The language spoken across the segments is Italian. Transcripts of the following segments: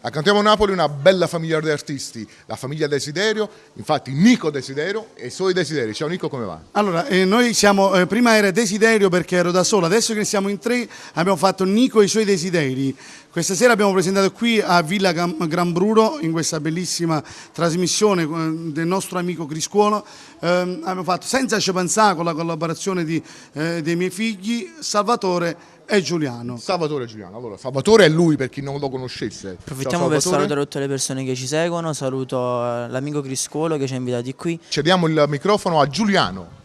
A Cantiamo Napoli una bella famiglia di artisti, la famiglia Desiderio, infatti Nico Desiderio e i suoi desideri. Ciao Nico, come va? Allora, noi siamo, prima era Desiderio perché ero da solo, adesso che siamo in tre abbiamo fatto Nico e i suoi desideri. Questa sera abbiamo presentato qui a Villa Gran Bruno, in questa bellissima trasmissione del nostro amico Criscuolo. Abbiamo fatto Senza ci pensare, con la collaborazione dei miei figli, Salvatore e Giuliano. Salvatore e Giuliano. Allora, Salvatore è lui per chi non lo conoscesse. Approfittiamo per salutare tutte le persone che ci seguono, saluto l'amico Criscuolo che ci ha invitati qui. Cediamo il microfono a Giuliano.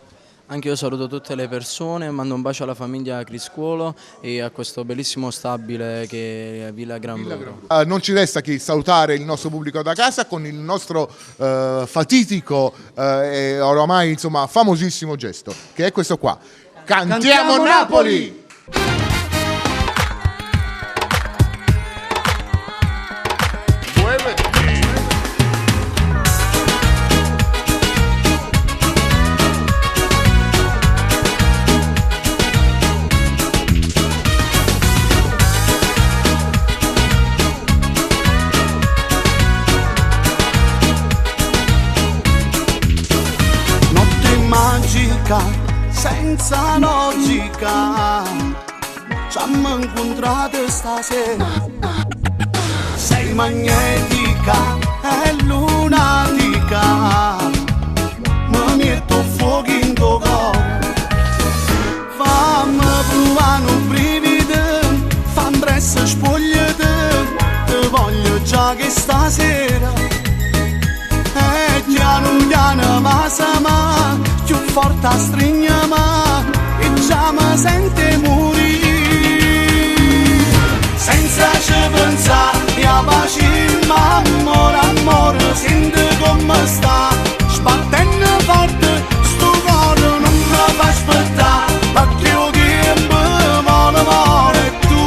Anche io saluto tutte le persone, mando un bacio alla famiglia Criscuolo e a questo bellissimo stabile che è Villa Gran Bruno. Non ci resta che salutare il nostro pubblico da casa con il nostro fatitico e oramai insomma famosissimo gesto, che è questo qua. Cantiamo Napoli! Senza logica ci abbiamo incontrato stasera. Sei magnetica e lunatica, mi metto fuoco in tuo cuore. Fammi provare un brivido, fammi presto spogliate, ti voglio già che stasera. E piano piano ma più forte a stringiamo e già mi sente morire. Senza ci pensare a pace, ma amore, senti come sta. Sbattendo forte sto cuore, non mi fa aspettare, perché io che mi vuole tu.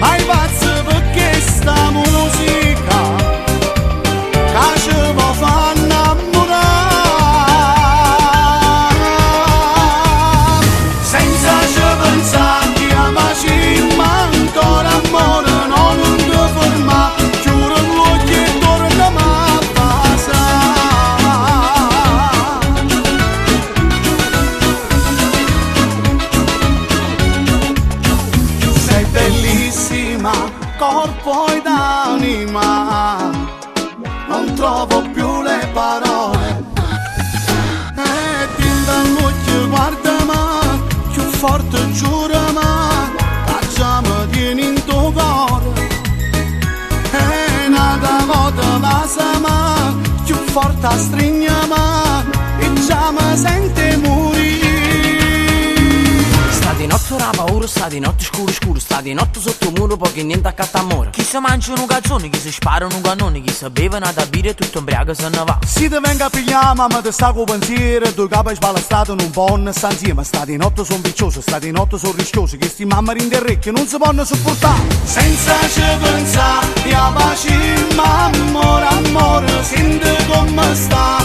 Hai pazzo perché sta musica che ci può far innamorare. Senza ci pensare che amaci, ma ancora amore non ti ferma. Chiudo gli occhi e torniamo a casa. Sei bellissima, corpo ed anima, non trovo più le parole. E ti dall'occhio guardami, più forte giurami, che già mi tieni in tuo cuore. E nata volta basami, più forte stringiami, e già mi sente morire. Sta di notte una paura, sta di notte scuro, sta di notte sotto il muro, poco e niente accanto a amore. Chi si mangia un cazzone, chi si spara un cannone, chi si beve una tabire e tutto ubriaco se ne va. Si ti venga a pigliare, mamma ti sta con pensiero, due capi sbalastrati non possono stare insieme. Sta di notte son vicioso, sta di notte son rischioso, che sti mamma rinderrecchie non si possono sopportare. Senza ci pensare, a pace, ma amore, senti come sta.